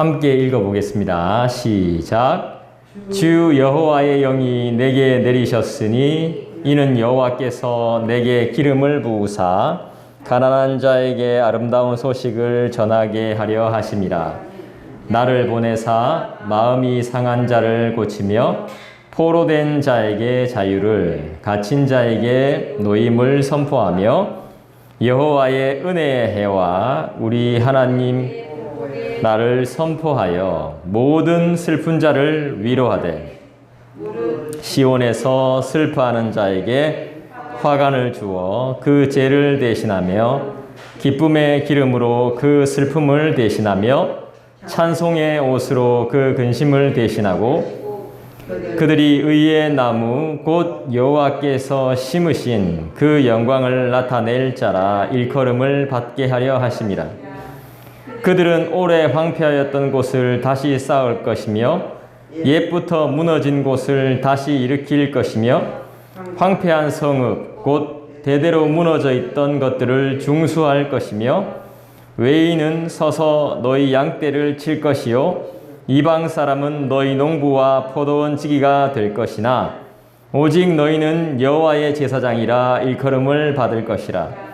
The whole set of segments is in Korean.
함께 읽어보겠습니다. 시작. 주 여호와의 영이 내게 내리셨으니 이는 여호와께서 내게 기름을 부으사 가난한 자에게 아름다운 소식을 전하게 하려 하심이라. 나를 보내사 마음이 상한 자를 고치며 포로된 자에게 자유를, 갇힌 자에게 노임을 선포하며 여호와의 은혜의 해와 우리 하나님 나를 선포하여 모든 슬픈 자를 위로하되 시온에서 슬퍼하는 자에게 화관을 주어 그 죄를 대신하며 기쁨의 기름으로 그 슬픔을 대신하며 찬송의 옷으로 그 근심을 대신하고 그들이 의의 나무 곧 여호와께서 심으신 그 영광을 나타낼 자라 일컬음을 받게 하려 하심이라. 그들은 오래 황폐하였던 곳을 다시 쌓을 것이며 옛부터 무너진 곳을 다시 일으킬 것이며 황폐한 성읍 곧 대대로 무너져 있던 것들을 중수할 것이며 외인은 서서 너희 양떼를 칠 것이요 이방 사람은 너희 농부와 포도원 지기가 될 것이나 오직 너희는 여호와의 제사장이라 일컬음을 받을 것이라.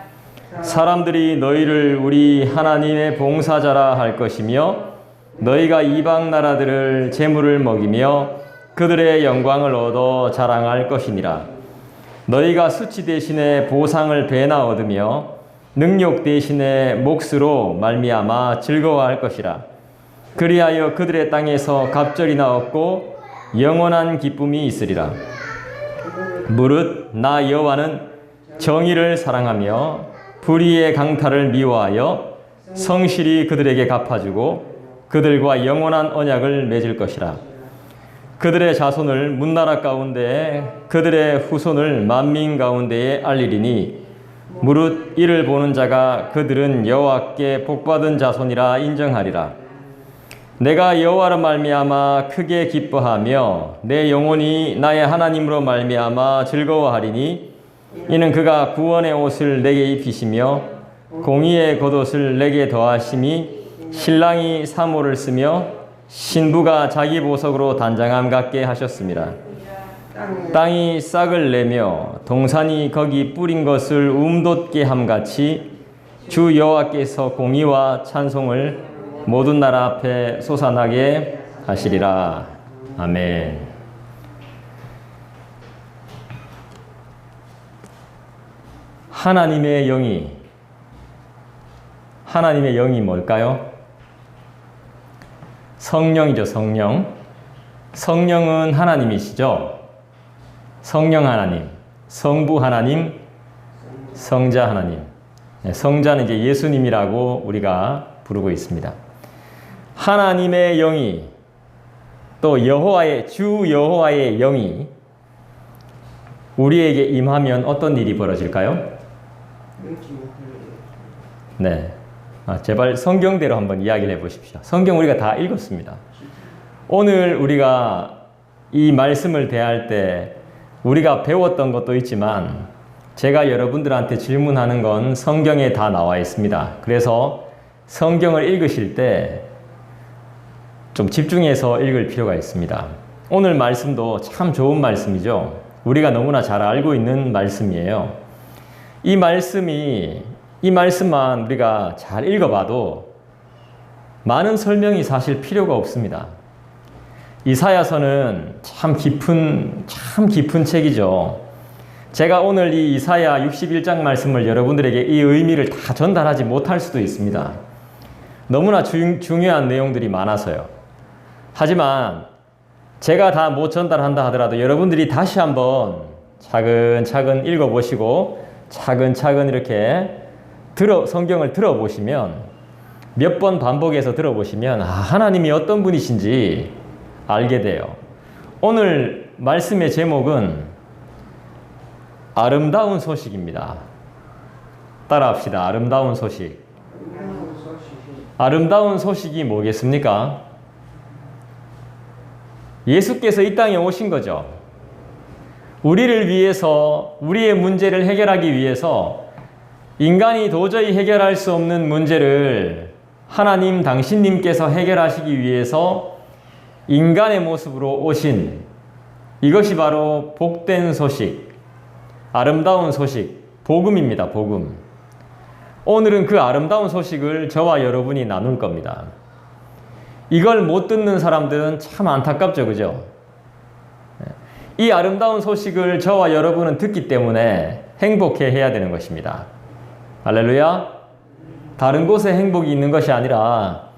사람들이 너희를 우리 하나님의 봉사자라 할 것이며 너희가 이방 나라들을 재물을 먹이며 그들의 영광을 얻어 자랑할 것이니라. 너희가 수치 대신에 보상을 배나 얻으며 능욕 대신에 몫으로 말미암아 즐거워할 것이라. 그리하여 그들의 땅에서 갑절이나 얻고 영원한 기쁨이 있으리라. 무릇 나 여호와는 정의를 사랑하며 불의의 강탈을 미워하여 성실히 그들에게 갚아주고 그들과 영원한 언약을 맺을 것이라. 그들의 자손을 문나라 가운데 그들의 후손을 만민 가운데에 알리리니 무릇 이를 보는 자가 그들은 여호와께 복받은 자손이라 인정하리라. 내가 여호와로 말미암아 크게 기뻐하며 내 영혼이 나의 하나님으로 말미암아 즐거워하리니 이는 그가 구원의 옷을 내게 입히시며 공의의 겉옷을 내게 더하심이 신랑이 사모를 쓰며 신부가 자기 보석으로 단장함 같게 하셨습니다. 땅이 싹을 내며 동산이 거기 뿌린 것을 움돋게 함같이 주 여호와께서 공의와 찬송을 모든 나라 앞에 솟아나게 하시리라. 아멘. 하나님의 영이 뭘까요? 성령이죠, 성령. 성령은 하나님이시죠. 성령 하나님, 성부 하나님, 성자 하나님. 성자는 이제 예수님이라고 우리가 부르고 있습니다. 하나님의 영이 또 주 여호와의 영이 우리에게 임하면 어떤 일이 벌어질까요? 네. 제발 성경대로 한번 이야기를 해보십시오. 성경 우리가 다 읽었습니다. 오늘 우리가 이 말씀을 대할 때 우리가 배웠던 것도 있지만 제가 여러분들한테 질문하는 건 성경에 다 나와 있습니다. 그래서 성경을 읽으실 때 좀 집중해서 읽을 필요가 있습니다. 오늘 말씀도 참 좋은 말씀이죠. 우리가 너무나 잘 알고 있는 말씀이에요. 이 말씀만 우리가 잘 읽어봐도 많은 설명이 사실 필요가 없습니다. 이사야서는 참 깊은 책이죠. 제가 오늘 이 이사야 61장 말씀을 여러분들에게 이 의미를 다 전달하지 못할 수도 있습니다. 너무나 중요한 내용들이 많아서요. 하지만 제가 다 못 전달한다 하더라도 여러분들이 다시 한번 차근차근 읽어보시고 차근차근 이렇게 성경을 들어보시면 몇 번 반복해서 들어보시면 하나님이 어떤 분이신지 알게 돼요. 오늘 말씀의 제목은 아름다운 소식입니다. 따라합시다. 아름다운 소식. 아름다운 소식이 뭐겠습니까? 예수께서 이 땅에 오신 거죠. 우리를 위해서, 우리의 문제를 해결하기 위해서 인간이 도저히 해결할 수 없는 문제를 하나님 당신님께서 해결하시기 위해서 인간의 모습으로 오신 이것이 바로 복된 소식, 아름다운 소식, 복음입니다. 복음. 오늘은 그 아름다운 소식을 저와 여러분이 나눌 겁니다. 이걸 못 듣는 사람들은 참 안타깝죠. 그죠? 이 아름다운 소식을 저와 여러분은 듣기 때문에 행복해 해야 되는 것입니다. 할렐루야. 다른 곳에 행복이 있는 것이 아니라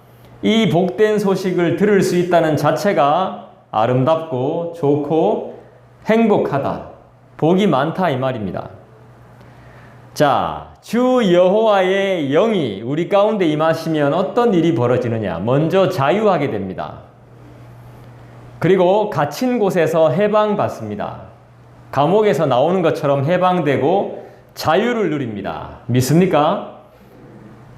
이 복된 소식을 들을 수 있다는 자체가 아름답고 좋고 행복하다. 복이 많다 이 말입니다. 자, 주 여호와의 영이 우리 가운데 임하시면 어떤 일이 벌어지느냐? 먼저 자유하게 됩니다. 그리고 갇힌 곳에서 해방받습니다. 감옥에서 나오는 것처럼 해방되고 자유를 누립니다. 믿습니까?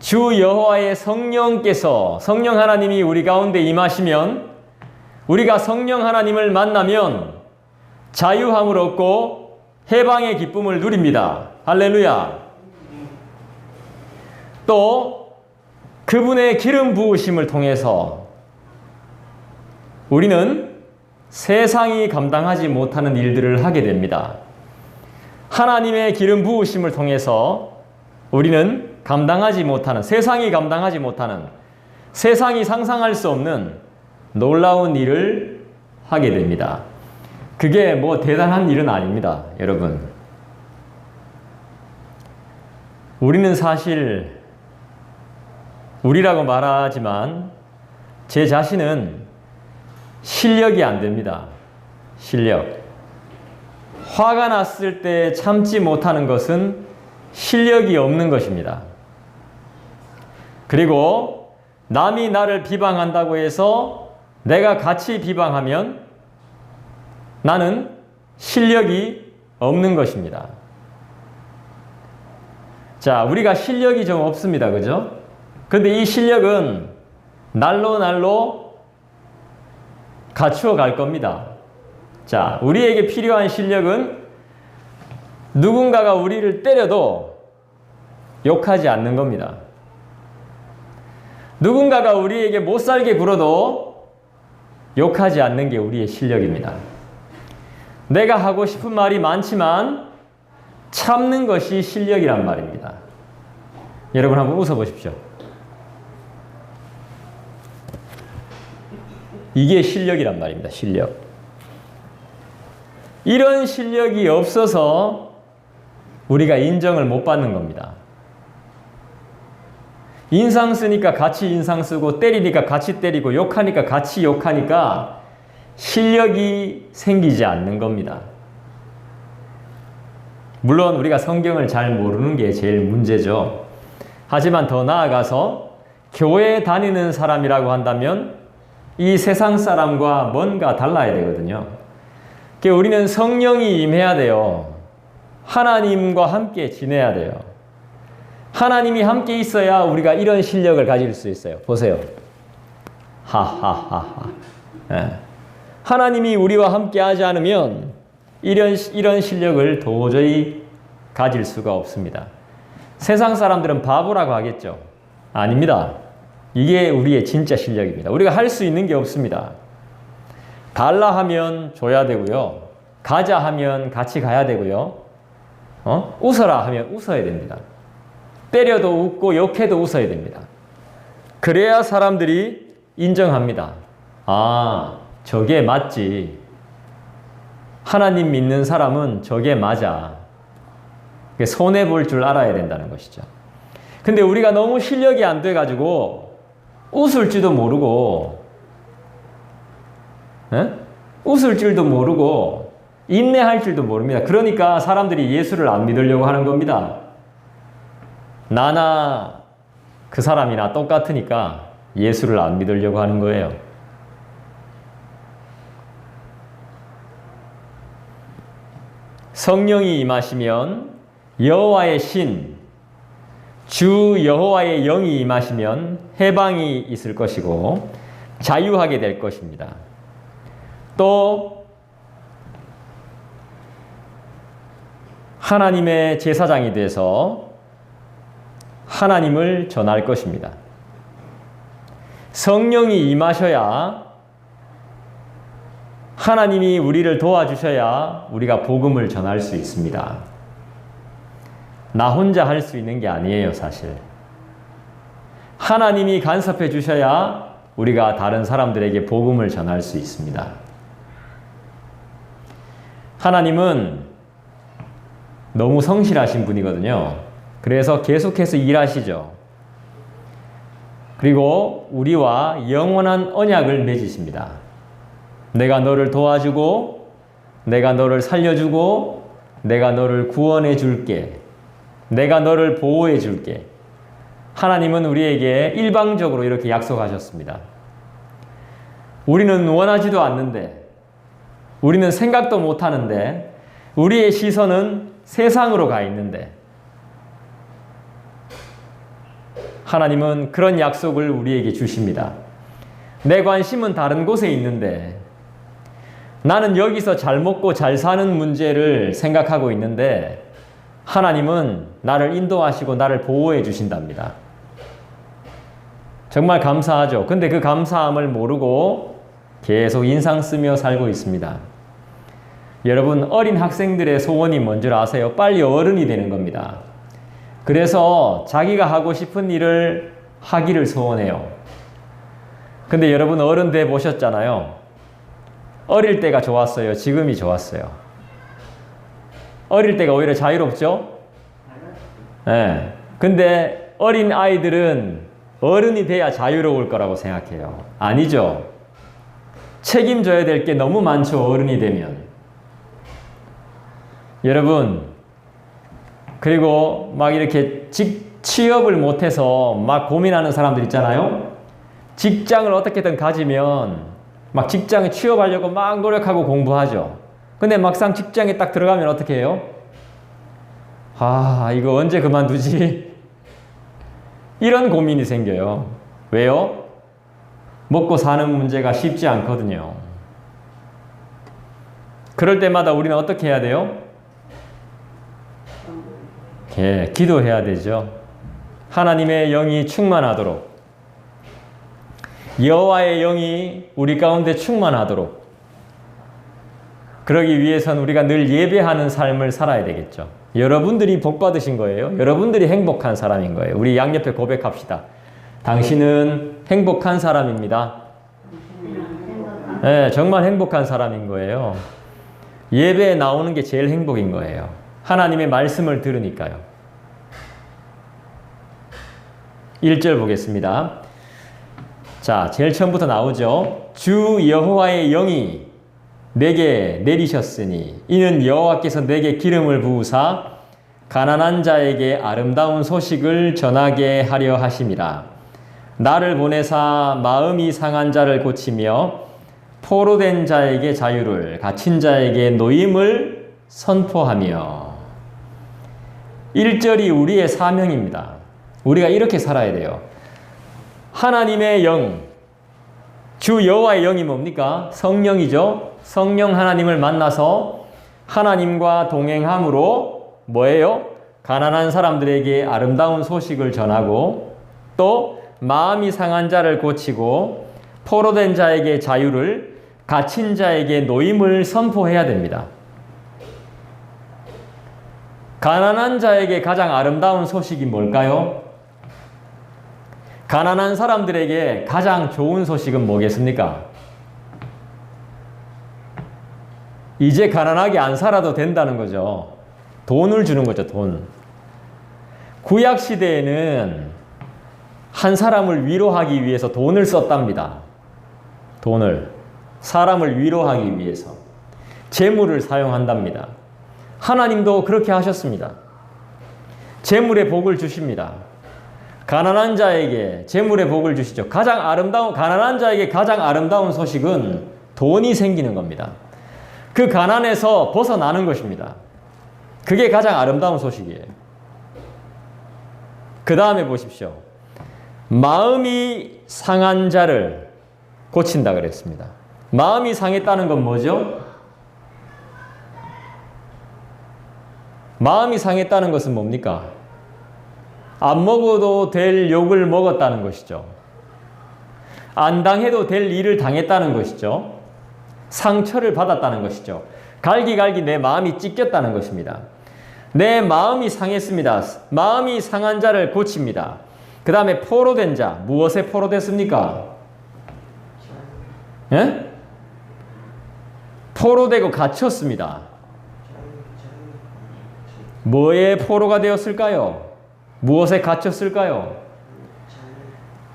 주 여호와의 성령께서, 성령 하나님이 우리 가운데 임하시면, 우리가 성령 하나님을 만나면 자유함을 얻고 해방의 기쁨을 누립니다. 할렐루야. 또 그분의 기름 부으심을 통해서 우리는 세상이 감당하지 못하는 일들을 하게 됩니다. 하나님의 기름 부으심을 통해서 우리는 감당하지 못하는, 세상이 감당하지 못하는, 세상이 상상할 수 없는 놀라운 일을 하게 됩니다. 그게 뭐 대단한 일은 아닙니다, 여러분. 우리는 사실, 우리라고 말하지만 제 자신은 실력이 안 됩니다. 실력. 화가 났을 때 참지 못하는 것은 실력이 없는 것입니다. 그리고 남이 나를 비방한다고 해서 내가 같이 비방하면 나는 실력이 없는 것입니다. 자, 우리가 실력이 좀 없습니다. 그죠? 근데 이 실력은 날로 갖추어 갈 겁니다. 자, 우리에게 필요한 실력은 누군가가 우리를 때려도 욕하지 않는 겁니다. 누군가가 우리에게 못살게 굴어도 욕하지 않는 게 우리의 실력입니다. 내가 하고 싶은 말이 많지만 참는 것이 실력이란 말입니다. 여러분 한번 웃어보십시오. 이게 실력이란 말입니다. 실력. 이런 실력이 없어서 우리가 인정을 못 받는 겁니다. 인상 쓰니까 같이 인상 쓰고, 때리니까 같이 때리고, 욕하니까 같이 욕하니까 실력이 생기지 않는 겁니다. 물론 우리가 성경을 잘 모르는 게 제일 문제죠. 하지만 더 나아가서 교회에 다니는 사람이라고 한다면 이 세상 사람과 뭔가 달라야 되거든요. 우리는 성령이 임해야 돼요. 하나님과 함께 지내야 돼요. 하나님이 함께 있어야 우리가 이런 실력을 가질 수 있어요. 보세요. 하하하하. 네. 하나님이 우리와 함께 하지 않으면 이런 실력을 도저히 가질 수가 없습니다. 세상 사람들은 바보라고 하겠죠. 아닙니다. 이게 우리의 진짜 실력입니다. 우리가 할 수 있는 게 없습니다. 달라 하면 줘야 되고요. 가자 하면 같이 가야 되고요. 웃어라 하면 웃어야 됩니다. 때려도 웃고 욕해도 웃어야 됩니다. 그래야 사람들이 인정합니다. 아, 저게 맞지. 하나님 믿는 사람은 저게 맞아. 손해볼 줄 알아야 된다는 것이죠. 근데 우리가 너무 실력이 안 돼가지고 웃을 줄도 모르고, 웃을 줄도 모르고, 인내할 줄도 모릅니다. 그러니까 사람들이 예수를 안 믿으려고 하는 겁니다. 나나 그 사람이나 똑같으니까 예수를 안 믿으려고 하는 거예요. 성령이 임하시면 여호와의 신, 주 여호와의 영이 임하시면 해방이 있을 것이고 자유하게 될 것입니다. 또 하나님의 제사장이 돼서 하나님을 전할 것입니다. 성령이 임하셔야, 하나님이 우리를 도와주셔야 우리가 복음을 전할 수 있습니다. 나 혼자 할 수 있는 게 아니에요, 사실. 하나님이 간섭해 주셔야 우리가 다른 사람들에게 복음을 전할 수 있습니다. 하나님은 너무 성실하신 분이거든요. 그래서 계속해서 일하시죠. 그리고 우리와 영원한 언약을 맺으십니다. 내가 너를 도와주고, 내가 너를 살려주고, 내가 너를 구원해 줄게. 내가 너를 보호해 줄게. 하나님은 우리에게 일방적으로 이렇게 약속하셨습니다. 우리는 원하지도 않는데, 우리는 생각도 못하는데, 우리의 시선은 세상으로 가 있는데, 하나님은 그런 약속을 우리에게 주십니다. 내 관심은 다른 곳에 있는데, 나는 여기서 잘 먹고 잘 사는 문제를 생각하고 있는데, 하나님은 나를 인도하시고 나를 보호해 주신답니다. 정말 감사하죠. 근데 그 감사함을 모르고 계속 인상 쓰며 살고 있습니다. 여러분, 어린 학생들의 소원이 뭔지 아세요? 빨리 어른이 되는 겁니다. 그래서 자기가 하고 싶은 일을 하기를 소원해요. 근데 여러분, 어른 돼 보셨잖아요. 어릴 때가 좋았어요? 지금이 좋았어요? 어릴 때가 오히려 자유롭죠? 네. 근데 어린 아이들은 어른이 돼야 자유로울 거라고 생각해요. 아니죠. 책임져야 될 게 너무 많죠, 어른이 되면. 여러분, 그리고 막 이렇게 취업을 못해서 막 고민하는 사람들 있잖아요. 직장을 어떻게든 가지면 막 직장에 취업하려고 막 노력하고 공부하죠. 근데 막상 직장에 딱 들어가면 어떻게 해요? 아, 이거 언제 그만두지? 이런 고민이 생겨요. 왜요? 먹고 사는 문제가 쉽지 않거든요. 그럴 때마다 우리는 어떻게 해야 돼요? 기도해야 되죠. 하나님의 영이 충만하도록, 여호와의 영이 우리 가운데 충만하도록, 그러기 위해서는 우리가 늘 예배하는 삶을 살아야 되겠죠. 여러분들이 복 받으신 거예요. 여러분들이 행복한 사람인 거예요. 우리 양옆에 고백합시다. 당신은 행복한 사람입니다. 네, 정말 행복한 사람인 거예요. 예배에 나오는 게 제일 행복인 거예요. 하나님의 말씀을 들으니까요. 1절 보겠습니다. 자, 제일 처음부터 나오죠. 주 여호와의 영이 내게 내리셨으니 이는 여호와께서 내게 기름을 부으사 가난한 자에게 아름다운 소식을 전하게 하려 하심이라. 나를 보내사 마음이 상한 자를 고치며 포로된 자에게 자유를, 갇힌 자에게 노임을 선포하며. 1절이 우리의 사명입니다. 우리가 이렇게 살아야 돼요. 하나님의 영, 주 여호와의 영이 뭡니까? 성령이죠. 성령 하나님을 만나서 하나님과 동행함으로 뭐예요? 가난한 사람들에게 아름다운 소식을 전하고, 또 마음이 상한 자를 고치고 포로된 자에게 자유를, 갇힌 자에게 노임을 선포해야 됩니다. 가난한 자에게 가장 아름다운 소식이 뭘까요? 가난한 사람들에게 가장 좋은 소식은 뭐겠습니까? 이제 가난하게 안 살아도 된다는 거죠. 돈을 주는 거죠, 돈. 구약 시대에는 한 사람을 위로하기 위해서 돈을 썼답니다. 돈을. 사람을 위로하기 위해서. 재물을 사용한답니다. 하나님도 그렇게 하셨습니다. 재물의 복을 주십니다. 가난한 자에게 재물의 복을 주시죠. 가난한 자에게 가장 아름다운 소식은 돈이 생기는 겁니다. 그 가난에서 벗어나는 것입니다. 그게 가장 아름다운 소식이에요. 그 다음에 보십시오. 마음이 상한 자를 고친다 그랬습니다. 마음이 상했다는 건 뭐죠? 마음이 상했다는 것은 뭡니까? 안 먹어도 될 욕을 먹었다는 것이죠. 안 당해도 될 일을 당했다는 것이죠. 상처를 받았다는 것이죠. 갈기갈기 내 마음이 찢겼다는 것입니다. 내 마음이 상했습니다. 마음이 상한 자를 고칩니다. 그 다음에 포로된 자, 무엇에 포로됐습니까? 예? 포로되고 갇혔습니다. 뭐에 포로가 되었을까요? 무엇에 갇혔을까요?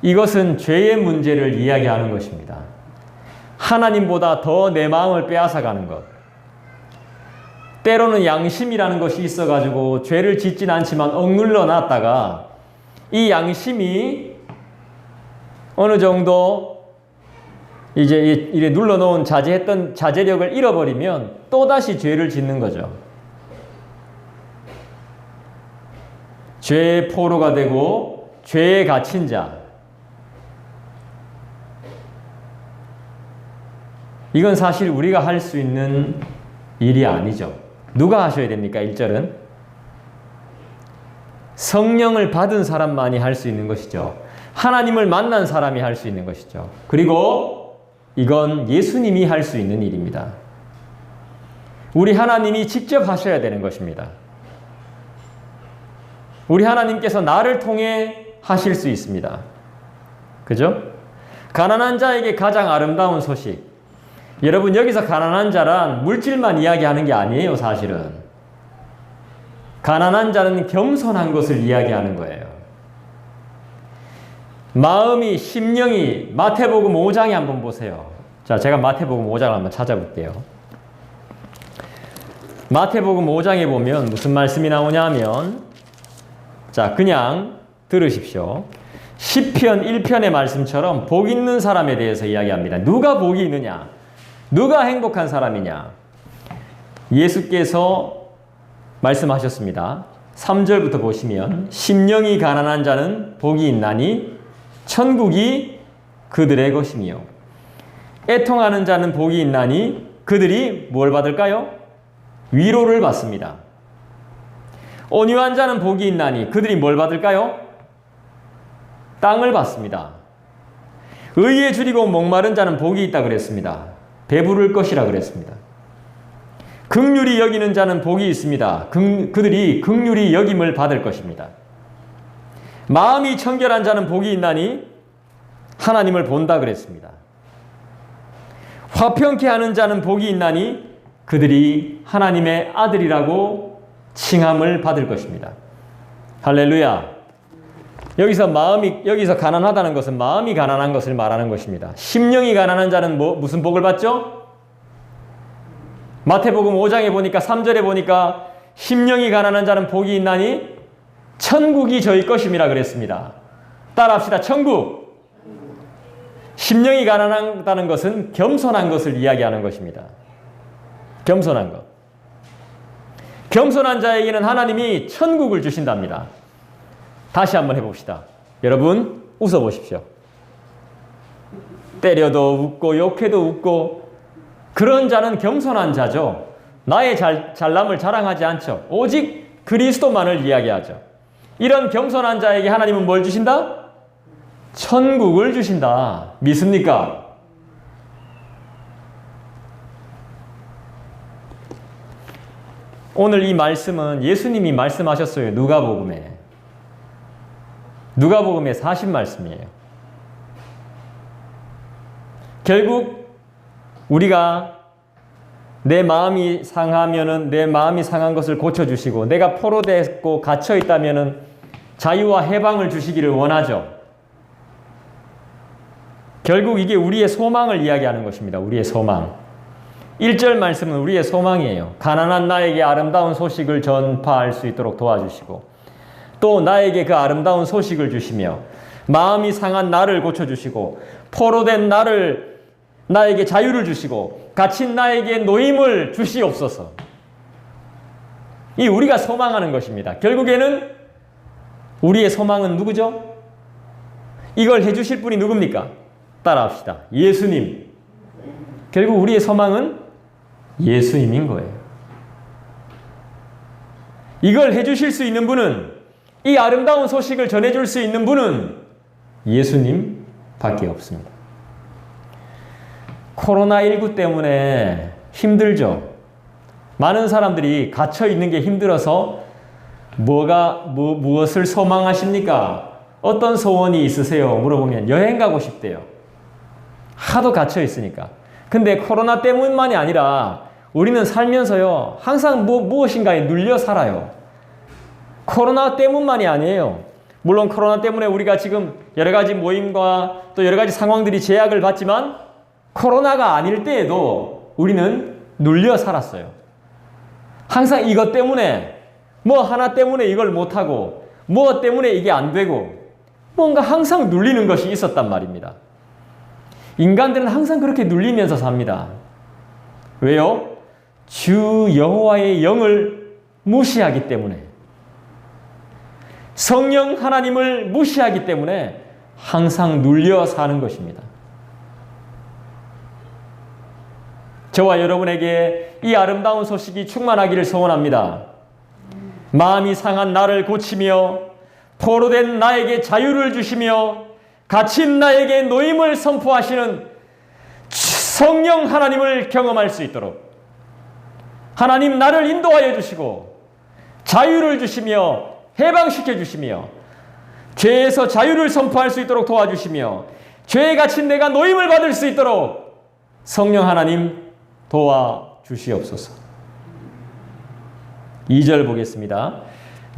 이것은 죄의 문제를 이야기하는 것입니다. 하나님보다 더 내 마음을 빼앗아가는 것. 때로는 양심이라는 것이 있어가지고 죄를 짓진 않지만 억눌러 놨다가 이 양심이 어느 정도 이제 이래 눌러놓은 자제했던 자제력을 잃어버리면 또다시 죄를 짓는 거죠. 죄의 포로가 되고 죄에 갇힌 자. 이건 사실 우리가 할 수 있는 일이 아니죠. 누가 하셔야 됩니까? 1절은 성령을 받은 사람만이 할 수 있는 것이죠. 하나님을 만난 사람이 할 수 있는 것이죠. 그리고 이건 예수님이 할 수 있는 일입니다. 우리 하나님이 직접 하셔야 되는 것입니다. 우리 하나님께서 나를 통해 하실 수 있습니다. 그죠? 가난한 자에게 가장 아름다운 소식. 여러분, 여기서 가난한 자란 물질만 이야기하는 게 아니에요, 사실은. 가난한 자는 겸손한 것을 이야기하는 거예요. 마음이, 심령이, 마태복음 5장에 한번 보세요. 자, 제가 마태복음 5장을 한번 찾아볼게요. 마태복음 5장에 보면 무슨 말씀이 나오냐면, 자, 그냥 들으십시오. 시편 1편의 말씀처럼 복 있는 사람에 대해서 이야기합니다. 누가 복이 있느냐? 누가 행복한 사람이냐? 예수께서 말씀하셨습니다. 3절부터 보시면 심령이 가난한 자는 복이 있나니 천국이 그들의 것이며 애통하는 자는 복이 있나니 그들이 뭘 받을까요? 위로를 받습니다. 온유한 자는 복이 있나니 그들이 뭘 받을까요? 땅을 받습니다. 의에 줄이고 목마른 자는 복이 있다 그랬습니다. 배부를 것이라 그랬습니다. 긍휼히 여기는 자는 복이 있습니다. 그들이 긍휼히 여김을 받을 것입니다. 마음이 청결한 자는 복이 있나니 하나님을 본다 그랬습니다. 화평케 하는 자는 복이 있나니 그들이 하나님의 아들이라고 칭함을 받을 것입니다. 할렐루야. 여기서 가난하다는 것은 마음이 가난한 것을 말하는 것입니다. 심령이 가난한 자는 무슨 복을 받죠? 마태복음 5장에 보니까 3절에 보니까 심령이 가난한 자는 복이 있나니 천국이 저희 것임이라 그랬습니다. 따라합시다. 천국. 심령이 가난하다는 것은 겸손한 것을 이야기하는 것입니다. 겸손한 것. 겸손한 자에게는 하나님이 천국을 주신답니다. 다시 한번 해봅시다. 여러분, 웃어보십시오. 때려도 웃고 욕해도 웃고 그런 자는 겸손한 자죠. 나의 잘남을 자랑하지 않죠. 오직 그리스도만을 이야기하죠. 이런 겸손한 자에게 하나님은 뭘 주신다? 천국을 주신다. 믿습니까? 오늘 이 말씀은 예수님이 말씀하셨어요. 누가복음에 40말씀이에요. 결국 우리가 내 마음이 상하면은 내 마음이 상한 것을 고쳐주시고 내가 포로됐고 갇혀있다면은 자유와 해방을 주시기를 원하죠. 결국 이게 우리의 소망을 이야기하는 것입니다. 우리의 소망. 1절 말씀은 우리의 소망이에요. 가난한 나에게 아름다운 소식을 전파할 수 있도록 도와주시고 또 나에게 그 아름다운 소식을 주시며 마음이 상한 나를 고쳐주시고 포로된 나에게 자유를 주시고 갇힌 나에게 노임을 주시옵소서. 이 우리가 소망하는 것입니다. 결국에는 우리의 소망은 누구죠? 이걸 해주실 분이 누굽니까? 따라합시다. 예수님. 결국 우리의 소망은 예수님인 거예요. 이걸 해주실 수 있는 분은, 이 아름다운 소식을 전해줄 수 있는 분은 예수님 밖에 없습니다. 코로나19 때문에 힘들죠. 많은 사람들이 갇혀 있는 게 힘들어서 무엇을 소망하십니까? 어떤 소원이 있으세요? 물어보면 여행 가고 싶대요. 하도 갇혀 있으니까. 근데 코로나 때문만이 아니라 우리는 살면서요, 항상 무엇인가에 눌려 살아요. 코로나 때문만이 아니에요. 물론 코로나 때문에 우리가 지금 여러 가지 모임과 또 여러 가지 상황들이 제약을 받지만 코로나가 아닐 때에도 우리는 눌려 살았어요. 항상 이것 때문에, 뭐 하나 때문에 이걸 못하고, 뭐 때문에 이게 안 되고, 뭔가 항상 눌리는 것이 있었단 말입니다. 인간들은 항상 그렇게 눌리면서 삽니다. 왜요? 주 여호와의 영을 무시하기 때문에, 성령 하나님을 무시하기 때문에 항상 눌려 사는 것입니다. 저와 여러분에게 이 아름다운 소식이 충만하기를 소원합니다. 마음이 상한 나를 고치며 포로된 나에게 자유를 주시며 갇힌 나에게 노임을 선포하시는 성령 하나님을 경험할 수 있도록 하나님 나를 인도하여 주시고 자유를 주시며 해방시켜 주시며 죄에서 자유를 선포할 수 있도록 도와주시며 죄에 갇힌 내가 노임을 받을 수 있도록 성령 하나님 도와주시옵소서. 2절 보겠습니다.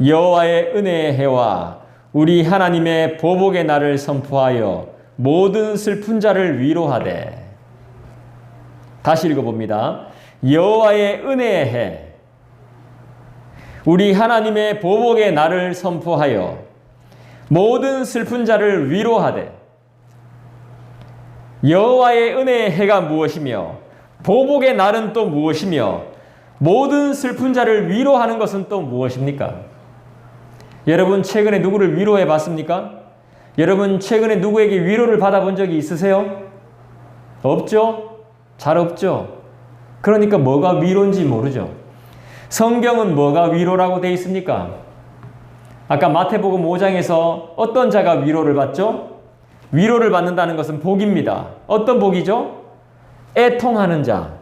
여호와의 은혜의 해와 우리 하나님의 보복의 날을 선포하여 모든 슬픈 자를 위로하되. 다시 읽어봅니다. 여호와의 은혜의 해, 우리 하나님의 보복의 날을 선포하여 모든 슬픈 자를 위로하되. 여호와의 은혜의 해가 무엇이며 보복의 날은 또 무엇이며 모든 슬픈 자를 위로하는 것은 또 무엇입니까? 여러분 최근에 누구를 위로해 봤습니까? 여러분 최근에 누구에게 위로를 받아본 적이 있으세요? 없죠? 잘 없죠? 그러니까 뭐가 위로인지 모르죠. 성경은 뭐가 위로라고 되어 있습니까? 아까 마태복음 5장에서 어떤 자가 위로를 받죠? 위로를 받는다는 것은 복입니다. 어떤 복이죠? 애통하는 자.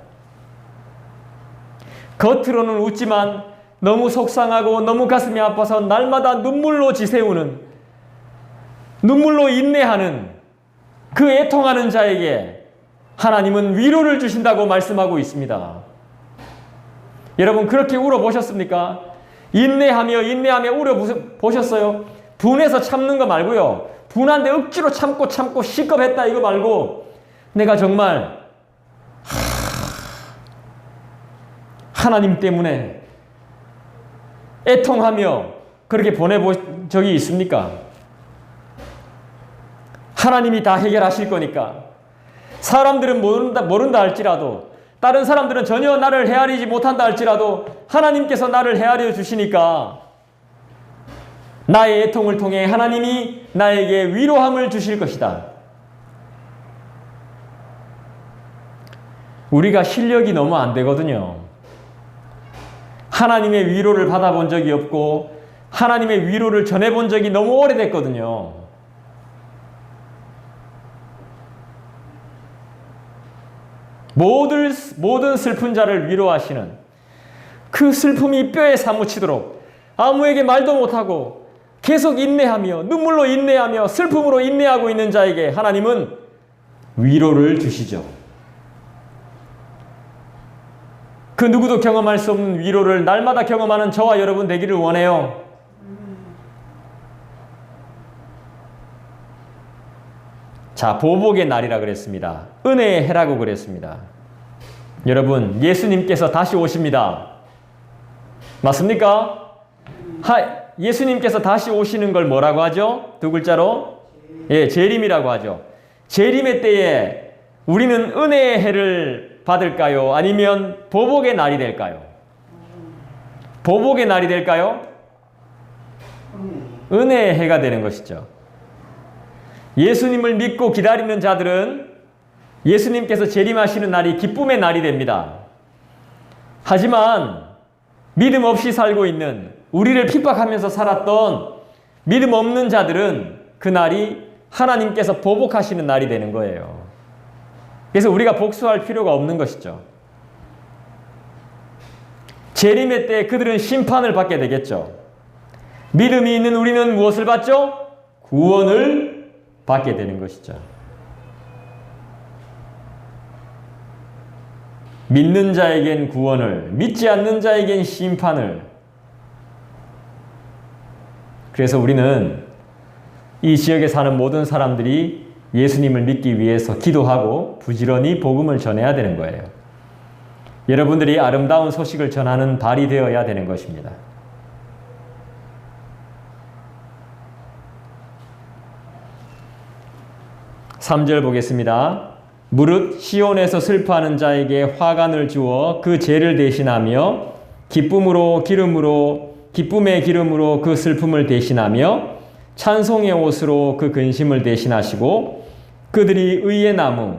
겉으로는 웃지만 너무 속상하고 너무 가슴이 아파서 날마다 눈물로 지새우는, 눈물로 인내하는 그 애통하는 자에게 하나님은 위로를 주신다고 말씀하고 있습니다. 여러분 그렇게 울어보셨습니까? 인내하며 울어보셨어요? 분해서 참는 거 말고요. 분한데 억지로 참고 시겁했다 이거 말고 내가 정말 하나님 때문에 애통하며 그렇게 보내본 적이 있습니까? 하나님이 다 해결하실 거니까. 사람들은 모른다 할지라도, 다른 사람들은 전혀 나를 헤아리지 못한다 할지라도 하나님께서 나를 헤아려 주시니까 나의 애통을 통해 하나님이 나에게 위로함을 주실 것이다. 우리가 실력이 너무 안 되거든요. 하나님의 위로를 받아본 적이 없고 하나님의 위로를 전해본 적이 너무 오래됐거든요. 모든 슬픈 자를 위로하시는, 그 슬픔이 뼈에 사무치도록 아무에게 말도 못하고 계속 인내하며 눈물로 인내하며 슬픔으로 인내하고 있는 자에게 하나님은 위로를 주시죠. 그 누구도 경험할 수 없는 위로를 날마다 경험하는 저와 여러분 되기를 원해요. 자, 보복의 날이라 그랬습니다. 은혜의 해라고 그랬습니다. 여러분, 예수님께서 다시 오십니다. 맞습니까? 예수님께서 다시 오시는 걸 뭐라고 하죠? 두 글자로? 예, 재림이라고 하죠. 재림의 때에 우리는 은혜의 해를 받을까요? 아니면 보복의 날이 될까요? 보복의 날이 될까요? 은혜의 해가 되는 것이죠. 예수님을 믿고 기다리는 자들은 예수님께서 재림하시는 날이 기쁨의 날이 됩니다. 하지만 믿음 없이 살고 있는, 우리를 핍박하면서 살았던 믿음 없는 자들은 그 날이 하나님께서 보복하시는 날이 되는 거예요. 그래서 우리가 복수할 필요가 없는 것이죠. 재림의 때 그들은 심판을 받게 되겠죠. 믿음이 있는 우리는 무엇을 받죠? 구원을 받게 되는 것이죠. 믿는 자에겐 구원을, 믿지 않는 자에겐 심판을. 그래서 우리는 이 지역에 사는 모든 사람들이 예수님을 믿기 위해서 기도하고 부지런히 복음을 전해야 되는 거예요. 여러분들이 아름다운 소식을 전하는 발이 되어야 되는 것입니다. 3절 보겠습니다. 무릇 시온에서 슬퍼하는 자에게 화관을 주어 그 죄를 대신하며 기쁨의 기름으로 그 슬픔을 대신하며 찬송의 옷으로 그 근심을 대신하시고 그들이 의의 나무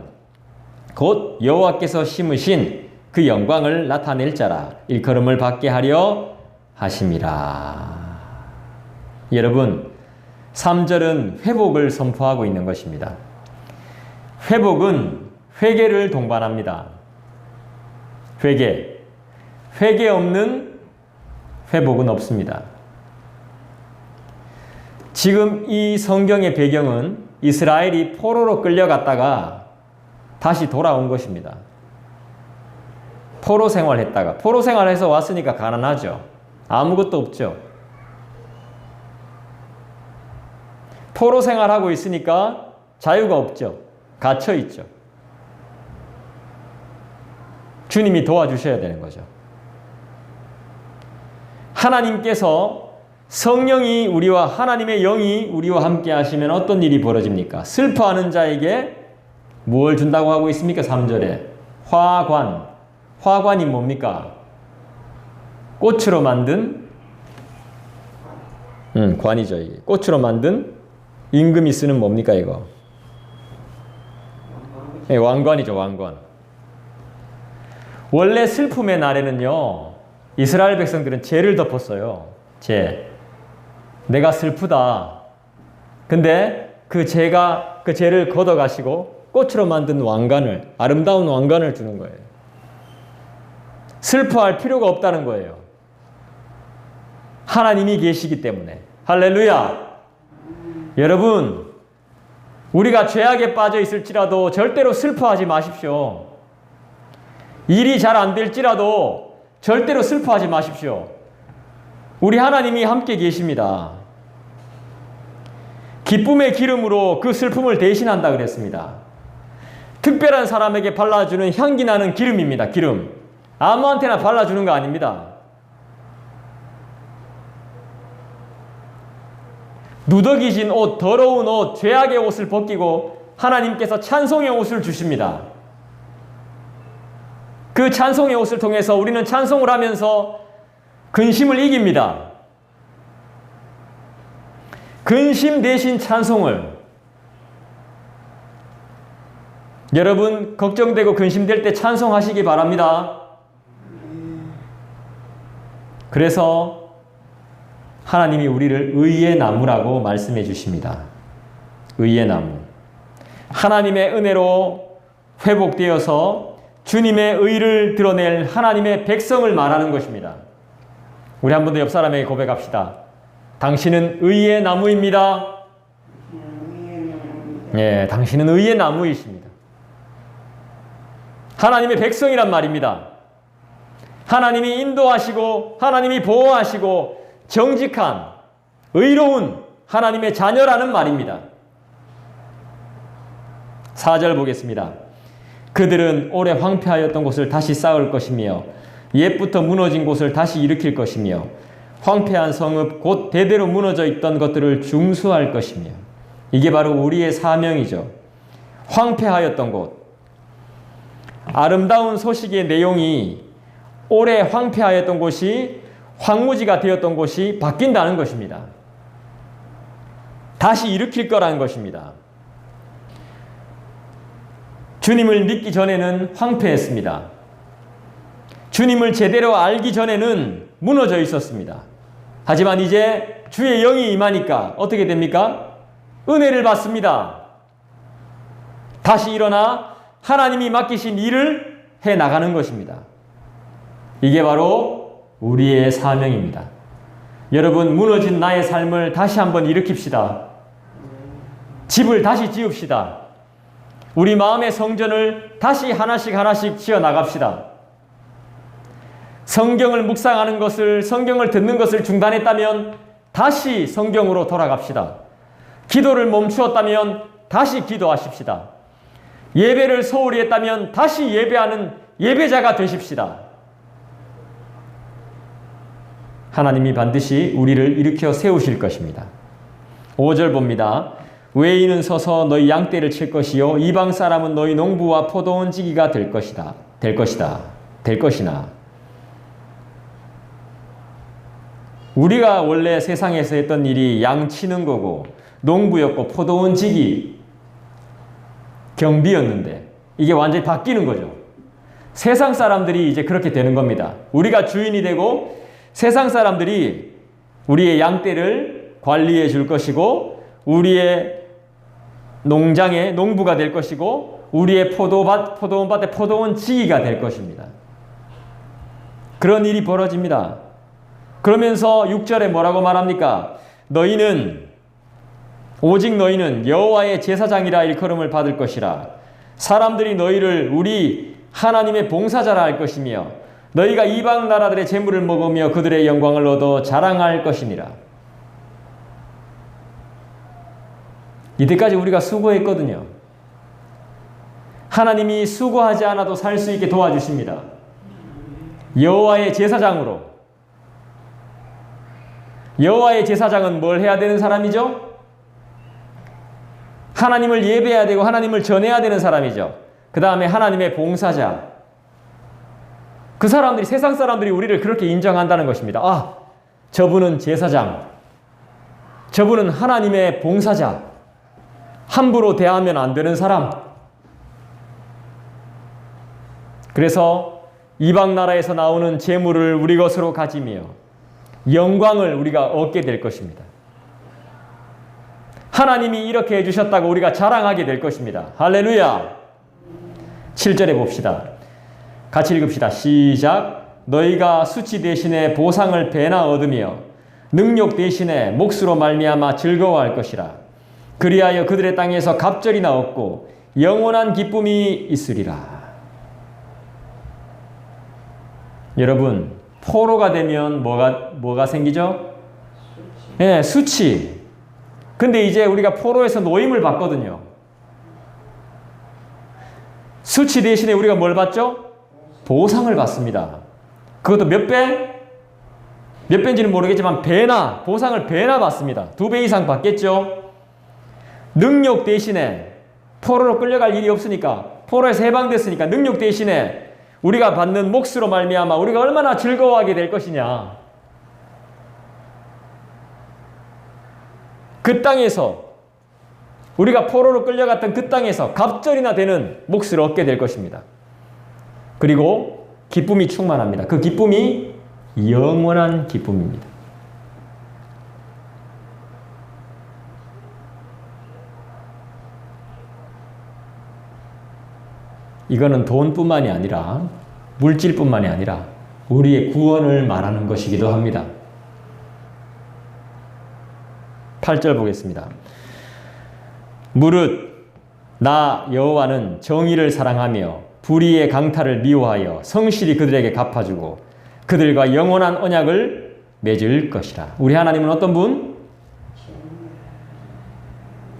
곧 여호와께서 심으신 그 영광을 나타낼 자라 일컬음을 받게 하려 하심이라. 여러분, 3절은 회복을 선포하고 있는 것입니다. 회복은 회개를 동반합니다. 회개 없는 회복은 없습니다. 지금 이 성경의 배경은 이스라엘이 포로로 끌려갔다가 다시 돌아온 것입니다. 포로 생활했다가, 포로 생활해서 왔으니까 가난하죠. 아무것도 없죠. 포로 생활하고 있으니까 자유가 없죠. 갇혀 있죠. 주님이 도와주셔야 되는 거죠. 하나님께서 성령이 우리와 하나님의 영이 우리와 함께 하시면 어떤 일이 벌어집니까? 슬퍼하는 자에게 무엇을 준다고 하고 있습니까? 3절에 화관. 화관이 뭡니까? 꽃으로 만든 관이죠. 이게. 꽃으로 만든 임금이 쓰는 뭡니까 이거? 네, 왕관이죠. 왕관. 원래 슬픔의 날에는요, 이스라엘 백성들은 죄를 덮었어요. 죄. 내가 슬프다. 근데 그 죄를 걷어가시고 꽃으로 만든 왕관을, 아름다운 왕관을 주는 거예요. 슬퍼할 필요가 없다는 거예요. 하나님이 계시기 때문에. 할렐루야! 여러분, 우리가 죄악에 빠져 있을지라도 절대로 슬퍼하지 마십시오. 일이 잘 안 될지라도 절대로 슬퍼하지 마십시오. 우리 하나님이 함께 계십니다. 기쁨의 기름으로 그 슬픔을 대신한다 그랬습니다. 특별한 사람에게 발라주는 향기 나는 기름입니다. 기름. 아무한테나 발라주는 거 아닙니다. 누더기진 옷, 더러운 옷, 죄악의 옷을 벗기고 하나님께서 찬송의 옷을 주십니다. 그 찬송의 옷을 통해서 우리는 찬송을 하면서 근심을 이깁니다. 근심 대신 찬송을. 여러분, 걱정되고 근심될 때 찬송하시기 바랍니다. 그래서 하나님이 우리를 의의 나무라고 말씀해 주십니다. 의의 나무. 하나님의 은혜로 회복되어서 주님의 의를 드러낼 하나님의 백성을 말하는 것입니다. 우리 한 번 더 옆 사람에게 고백합시다. 당신은 의의 나무입니다. 예, 당신은 의의 나무이십니다. 하나님의 백성이란 말입니다. 하나님이 인도하시고 하나님이 보호하시고 정직한 의로운 하나님의 자녀라는 말입니다. 4절 보겠습니다. 그들은 오래 황폐하였던 곳을 다시 쌓을 것이며 옛부터 무너진 곳을 다시 일으킬 것이며 황폐한 성읍 곧 대대로 무너져 있던 것들을 중수할 것이며. 이게 바로 우리의 사명이죠. 황폐하였던 곳. 아름다운 소식의 내용이 오래 황폐하였던 곳이 황무지가 되었던 곳이 바뀐다는 것입니다. 다시 일으킬 거라는 것입니다. 주님을 믿기 전에는 황폐했습니다. 주님을 제대로 알기 전에는 무너져 있었습니다. 하지만 이제 주의 영이 임하니까 어떻게 됩니까? 은혜를 받습니다. 다시 일어나 하나님이 맡기신 일을 해 나가는 것입니다. 이게 바로 우리의 사명입니다. 여러분, 무너진 나의 삶을 다시 한번 일으킵시다. 집을 다시 지읍시다. 우리 마음의 성전을 다시 하나씩 하나씩 지어 나갑시다. 성경을 묵상하는 것을, 성경을 듣는 것을 중단했다면 다시 성경으로 돌아갑시다. 기도를 멈추었다면 다시 기도하십시다. 예배를 소홀히 했다면 다시 예배하는 예배자가 되십시다. 하나님이 반드시 우리를 일으켜 세우실 것입니다. 5절 봅니다. 외인은 서서 너희 양떼를 칠 것이요 이방 사람은 너희 농부와 포도원 지기가 될 것이다. 될 것이나 우리가 원래 세상에서 했던 일이 양 치는 거고 농부였고 포도원 지기 경비였는데 이게 완전히 바뀌는 거죠. 세상 사람들이 이제 그렇게 되는 겁니다. 우리가 주인이 되고 세상 사람들이 우리의 양떼를 관리해 줄 것이고 우리의 농장의 농부가 될 것이고 우리의 포도원밭의 포도원 지기가 될 것입니다. 그런 일이 벌어집니다. 그러면서 6절에 뭐라고 말합니까? 오직 너희는 여호와의 제사장이라 일컬음을 받을 것이라. 사람들이 너희를 우리 하나님의 봉사자라 할 것이며 너희가 이방 나라들의 재물을 먹으며 그들의 영광을 얻어 자랑할 것이니라. 이때까지 우리가 수고했거든요. 하나님이 수고하지 않아도 살 수 있게 도와주십니다. 여호와의 제사장으로. 여호와의 제사장은 뭘 해야 되는 사람이죠? 하나님을 예배해야 되고 하나님을 전해야 되는 사람이죠. 그 다음에 하나님의 봉사자. 그 사람들이, 세상 사람들이 우리를 그렇게 인정한다는 것입니다. 아, 저분은 제사장. 저분은 하나님의 봉사자. 함부로 대하면 안 되는 사람. 그래서 이방 나라에서 나오는 재물을 우리 것으로 가지며 영광을 우리가 얻게 될 것입니다. 하나님이 이렇게 해주셨다고 우리가 자랑하게 될 것입니다. 할렐루야. 7절에 봅시다. 같이 읽읍시다. 시작. 너희가 수치 대신에 보상을 배나 얻으며 능력 대신에 몫으로 말미암아 즐거워할 것이라. 그리하여 그들의 땅에서 갑절이나 얻고 영원한 기쁨이 있으리라. 여러분, 포로가 되면 뭐가 생기죠? 예, 수치. 근데 이제 우리가 포로에서 노임을 받거든요. 수치 대신에 우리가 뭘 받죠? 보상을 받습니다. 그것도 몇 배? 몇 배인지는 모르겠지만 보상을 배나 받습니다. 2배 이상 받겠죠? 능력 대신에 포로로 끌려갈 일이 없으니까, 포로에서 해방됐으니까 능력 대신에 우리가 받는 몫으로 말미암아 우리가 얼마나 즐거워하게 될 것이냐. 그 땅에서, 우리가 포로로 끌려갔던 그 땅에서 갑절이나 되는 몫을 얻게 될 것입니다. 그리고 기쁨이 충만합니다. 그 기쁨이 영원한 기쁨입니다. 이거는 돈뿐만이 아니라, 물질뿐만이 아니라 우리의 구원을 말하는 것이기도 합니다. 8절 보겠습니다. 무릇 나 여호와는 정의를 사랑하며 불의의 강탈을 미워하여 성실히 그들에게 갚아주고 그들과 영원한 언약을 맺을 것이라. 우리 하나님은 어떤 분?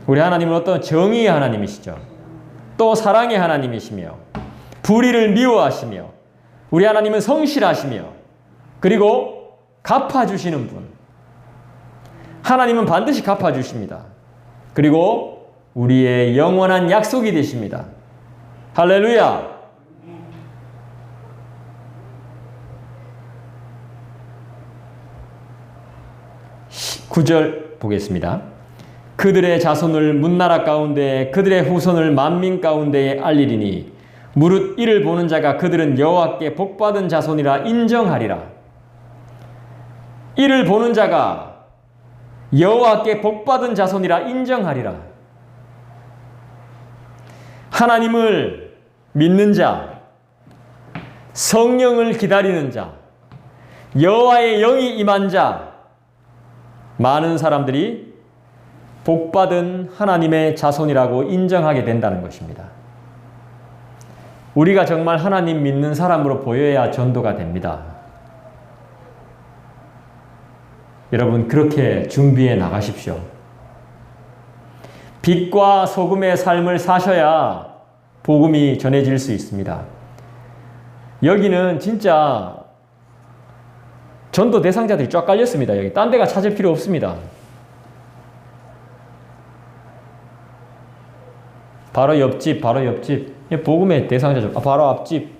우리 하나님은 어떤 정의의 하나님이시죠. 또 사랑의 하나님이시며 불의를 미워하시며 우리 하나님은 성실하시며 그리고 갚아주시는 분. 하나님은 반드시 갚아주십니다. 그리고 우리의 영원한 약속이 되십니다. 할렐루야. (9절) 보겠습니다. 그들의 자손을 문나라 가운데 그들의 후손을 만민 가운데에 알리리니 무릇 이를 보는 자가 그들은 여호와께 복받은 자손이라 인정하리라. 이를 보는 자가 여호와께 복받은 자손이라 인정하리라. 하나님을 믿는 자, 성령을 기다리는 자, 여호와의 영이 임한 자, 많은 사람들이 복받은 하나님의 자손이라고 인정하게 된다는 것입니다. 우리가 정말 하나님 믿는 사람으로 보여야 전도가 됩니다. 여러분, 그렇게 준비해 나가십시오. 빛과 소금의 삶을 사셔야 복음이 전해질 수 있습니다. 여기는 진짜 전도 대상자들이 쫙 깔렸습니다. 여기 딴 데가 찾을 필요 없습니다. 바로 옆집, 바로 옆집. 복음의 대상자죠. 바로 앞집.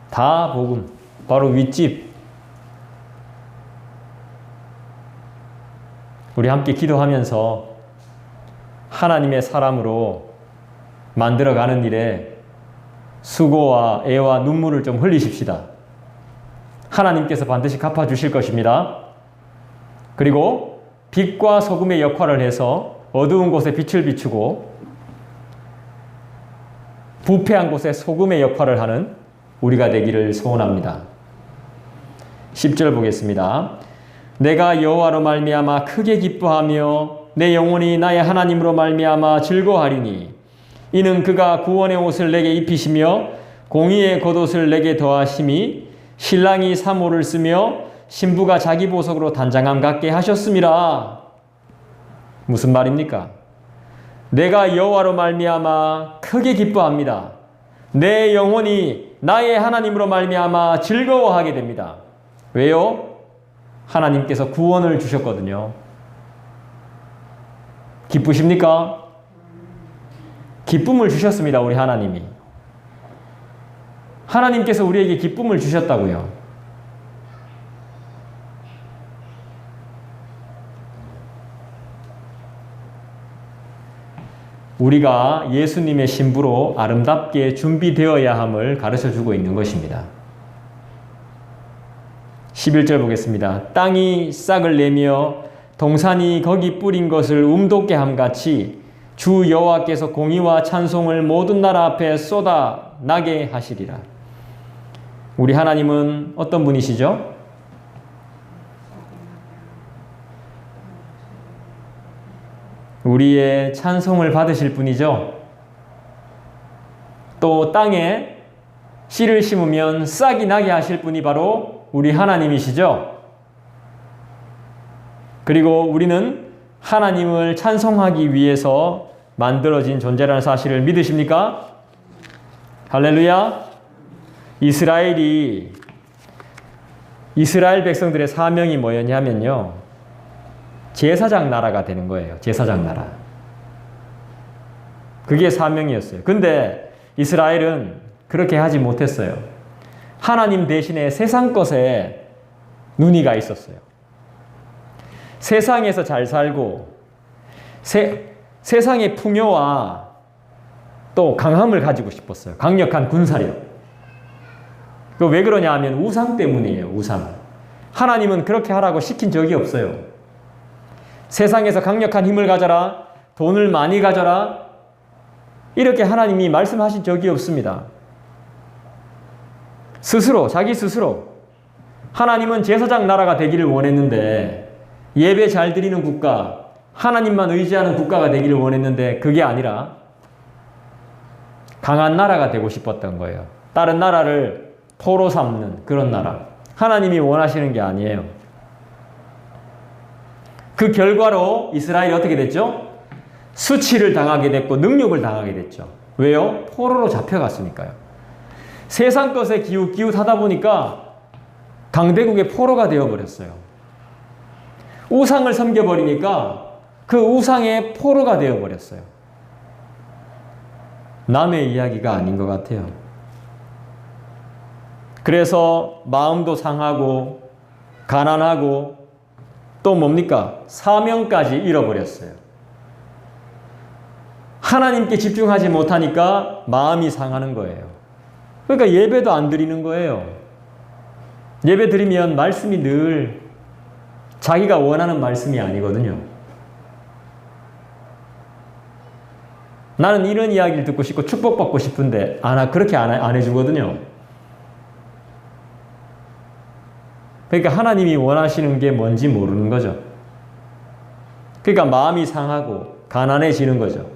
다 복음. 바로 윗집. 우리 함께 기도하면서 하나님의 사람으로 만들어가는 일에 수고와 애와 눈물을 좀 흘리십시다. 하나님께서 반드시 갚아주실 것입니다. 그리고 빛과 소금의 역할을 해서 어두운 곳에 빛을 비추고 부패한 곳에 소금의 역할을 하는 우리가 되기를 소원합니다. 10절 보겠습니다. 내가 여호와로 말미암아 크게 기뻐하며 내 영혼이 나의 하나님으로 말미암아 즐거워하리니 이는 그가 구원의 옷을 내게 입히시며 공의의 겉옷을 내게 더하심이 신랑이 사모를 쓰며 신부가 자기 보석으로 단장함 같게 하셨음이라. 무슨 말입니까? 내가 여호와로 말미암아 크게 기뻐합니다. 내 영혼이 나의 하나님으로 말미암아 즐거워하게 됩니다. 왜요? 하나님께서 구원을 주셨거든요. 기쁘십니까? 기쁨을 주셨습니다. 우리 하나님이. 하나님께서 우리에게 기쁨을 주셨다고요. 우리가 예수님의 신부로 아름답게 준비되어야 함을 가르쳐주고 있는 것입니다. 11절 보겠습니다. 땅이 싹을 내며 동산이 거기 뿌린 것을 움돋게 함같이 주 여호와께서 공의와 찬송을 모든 나라 앞에 쏟아 나게 하시리라. 우리 하나님은 어떤 분이시죠? 우리의 찬송을 받으실 분이죠. 또 땅에 씨를 심으면 싹이 나게 하실 분이 바로 우리 하나님이시죠. 그리고 우리는 하나님을 찬송하기 위해서 만들어진 존재라는 사실을 믿으십니까? 할렐루야. 이스라엘 백성들의 사명이 뭐였냐면요, 제사장 나라가 되는 거예요. 제사장 나라. 그게 사명이었어요. 근데 이스라엘은 그렇게 하지 못했어요. 하나님 대신에 세상 것에 눈이 가 있었어요. 세상에서 잘 살고 세상의 풍요와 또 강함을 가지고 싶었어요. 강력한 군사력. 왜 그러냐 하면 우상 때문이에요. 우상. 하나님은 그렇게 하라고 시킨 적이 없어요. 세상에서 강력한 힘을 가져라, 돈을 많이 가져라, 이렇게 하나님이 말씀하신 적이 없습니다. 자기 스스로 하나님은 제사장 나라가 되기를 원했는데, 예배 잘 드리는 국가, 하나님만 의지하는 국가가 되기를 원했는데 그게 아니라 강한 나라가 되고 싶었던 거예요. 다른 나라를 포로 삼는 그런 나라. 하나님이 원하시는 게 아니에요. 그 결과로 이스라엘이 어떻게 됐죠? 수치를 당하게 됐고 능욕을 당하게 됐죠. 왜요? 포로로 잡혀갔으니까요. 세상 것에 기웃기웃하다 보니까 강대국의 포로가 되어버렸어요. 우상을 섬겨버리니까 그 우상의 포로가 되어버렸어요. 남의 이야기가 아닌 것 같아요. 그래서 마음도 상하고 가난하고 또 뭡니까? 사명까지 잃어버렸어요. 하나님께 집중하지 못하니까 마음이 상하는 거예요. 그러니까 예배도 안 드리는 거예요. 예배 드리면 말씀이 늘 자기가 원하는 말씀이 아니거든요. 나는 이런 이야기를 듣고 싶고 축복받고 싶은데 그렇게 안 해주거든요. 그러니까 하나님이 원하시는 게 뭔지 모르는 거죠. 그러니까 마음이 상하고 가난해지는 거죠.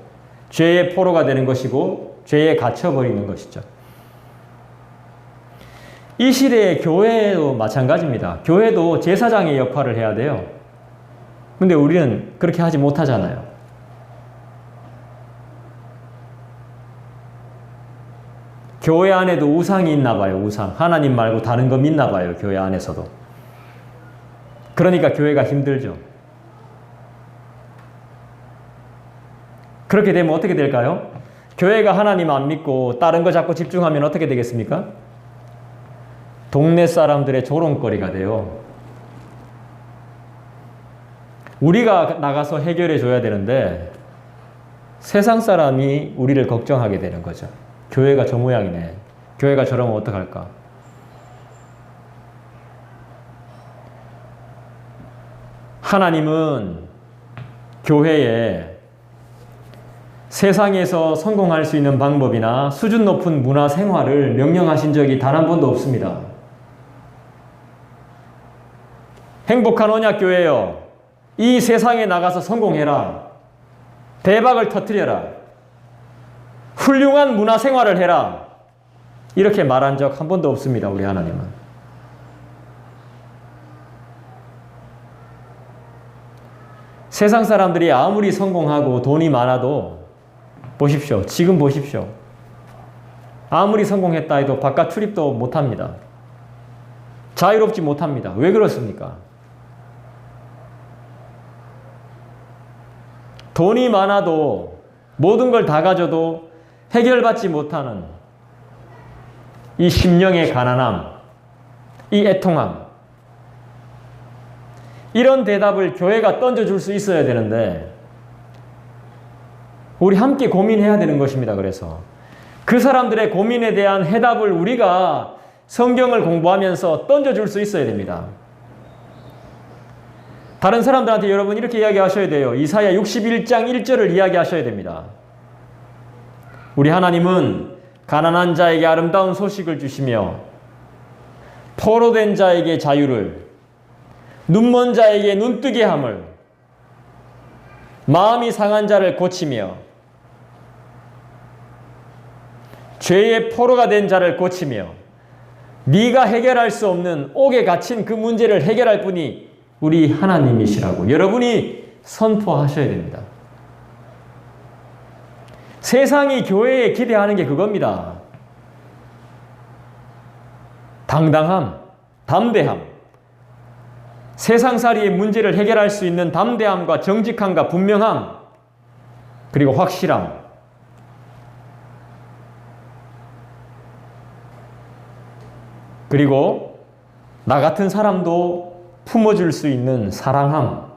죄의 포로가 되는 것이고 죄에 갇혀버리는 것이죠. 이 시대의 교회도 마찬가지입니다. 교회도 제사장의 역할을 해야 돼요. 근데 우리는 그렇게 하지 못하잖아요. 교회 안에도 우상이 있나 봐요. 우상. 하나님 말고 다른 거 믿나 봐요. 교회 안에서도. 그러니까 교회가 힘들죠. 그렇게 되면 어떻게 될까요? 교회가 하나님 안 믿고 다른 거 자꾸 집중하면 어떻게 되겠습니까? 동네 사람들의 조롱거리가 돼요. 우리가 나가서 해결해 줘야 되는데 세상 사람이 우리를 걱정하게 되는 거죠. 교회가 저 모양이네. 교회가 저러면 어떡할까? 하나님은 교회에 세상에서 성공할 수 있는 방법이나 수준 높은 문화 생활을 명령하신 적이 단 한 번도 없습니다. 행복한 언약교회여, 이 세상에 나가서 성공해라. 대박을 터뜨려라. 훌륭한 문화 생활을 해라. 이렇게 말한 적 한 번도 없습니다. 우리 하나님은. 세상 사람들이 아무리 성공하고 돈이 많아도 보십시오. 지금 보십시오. 아무리 성공했다 해도 바깥 출입도 못합니다. 자유롭지 못합니다. 왜 그렇습니까? 돈이 많아도 모든 걸 다 가져도 해결받지 못하는 이 심령의 가난함, 이 애통함, 이런 대답을 교회가 던져줄 수 있어야 되는데 우리 함께 고민해야 되는 것입니다. 그래서 그 사람들의 고민에 대한 해답을 우리가 성경을 공부하면서 던져줄 수 있어야 됩니다. 다른 사람들한테 여러분 이렇게 이야기하셔야 돼요. 이사야 61장 1절을 이야기하셔야 됩니다. 우리 하나님은 가난한 자에게 아름다운 소식을 주시며 포로된 자에게 자유를, 눈먼 자에게 눈뜨게 함을, 마음이 상한 자를 고치며 죄의 포로가 된 자를 고치며 네가 해결할 수 없는 옥에 갇힌 그 문제를 해결할 분이 우리 하나님이시라고 여러분이 선포하셔야 됩니다. 세상이 교회에 기대하는 게 그겁니다. 당당함, 담대함, 세상살이의 문제를 해결할 수 있는 담대함과 정직함과 분명함, 그리고 확실함. 그리고 나 같은 사람도 품어줄 수 있는 사랑함.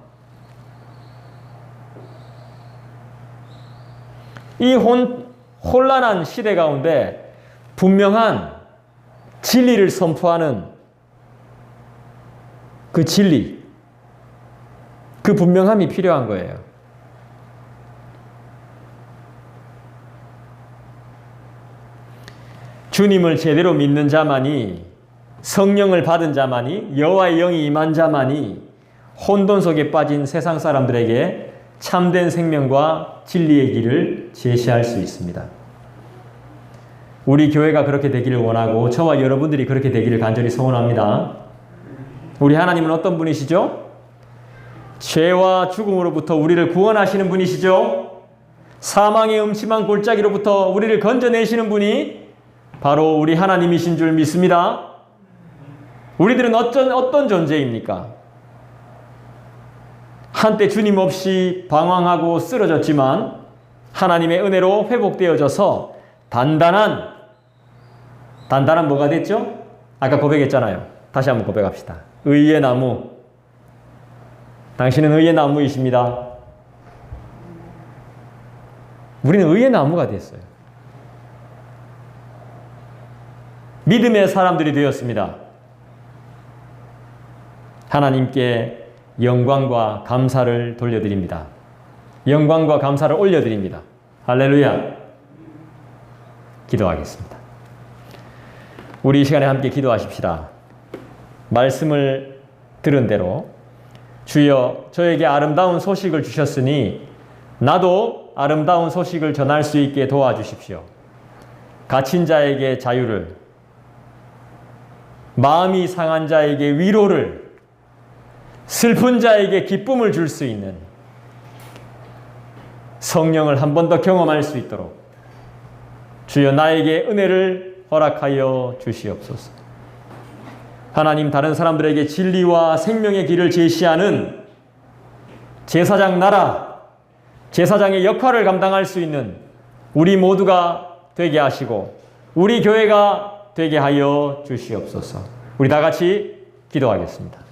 이 혼란한 시대 가운데 분명한 진리를 선포하는 그 진리, 그 분명함이 필요한 거예요. 주님을 제대로 믿는 자만이, 성령을 받은 자만이, 여호와의 영이 임한 자만이 혼돈 속에 빠진 세상 사람들에게 참된 생명과 진리의 길을 제시할 수 있습니다. 우리 교회가 그렇게 되기를 원하고 저와 여러분들이 그렇게 되기를 간절히 소원합니다. 우리 하나님은 어떤 분이시죠? 죄와 죽음으로부터 우리를 구원하시는 분이시죠? 사망의 음침한 골짜기로부터 우리를 건져내시는 분이 바로 우리 하나님이신 줄 믿습니다. 우리들은 어떤 존재입니까? 한때 주님 없이 방황하고 쓰러졌지만 하나님의 은혜로 회복되어져서 단단한 뭐가 됐죠? 아까 고백했잖아요. 다시 한번 고백합시다. 의의 나무. 당신은 의의 나무이십니다. 우리는 의의 나무가 됐어요. 믿음의 사람들이 되었습니다. 하나님께 영광과 감사를 돌려드립니다. 영광과 감사를 올려드립니다. 할렐루야. 기도하겠습니다. 우리 이 시간에 함께 기도하십시다. 말씀을 들은 대로 주여 저에게 아름다운 소식을 주셨으니 나도 아름다운 소식을 전할 수 있게 도와주십시오. 갇힌 자에게 자유를, 마음이 상한 자에게 위로를, 슬픈 자에게 기쁨을 줄 수 있는 성령을 한 번 더 경험할 수 있도록 주여 나에게 은혜를 허락하여 주시옵소서. 하나님, 다른 사람들에게 진리와 생명의 길을 제시하는 제사장 나라, 제사장의 역할을 감당할 수 있는 우리 모두가 되게 하시고 우리 교회가 되게 하여 주시옵소서. 우리 다 같이 기도하겠습니다.